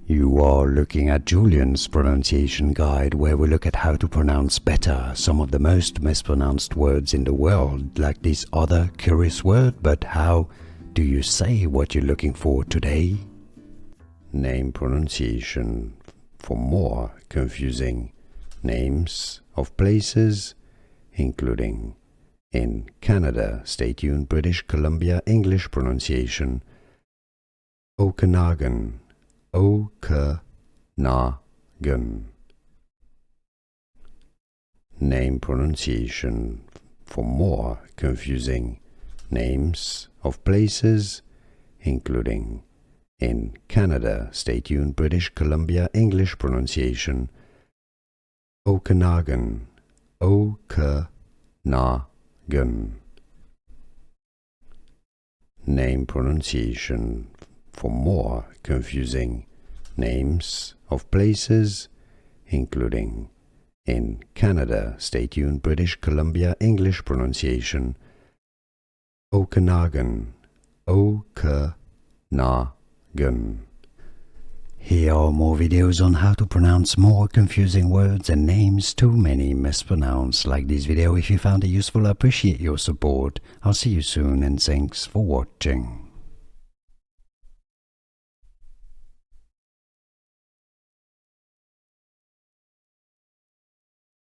You are looking at Julian's pronunciation guide, where we look at how to pronounce better some of the most mispronounced words in the world, like this other curious word. But how do you say what you're looking for today? Name pronunciation for more confusing names of places, including in Canada. Stay tuned. British Columbia English pronunciation. Okanagan. Okanagan. Name pronunciation for more confusing names of places, including in Canada. Stay tuned. British Columbia English pronunciation. Okanagan. Okanagan. Name pronunciation for more confusing names of places, including in Canada. Stay tuned. British Columbia English pronunciation. Okanagan. Okanagan. Here are more videos on how to pronounce more confusing words and names too many mispronounced. Like this video if you found it useful. I appreciate your support. I'll see you soon and thanks for watching.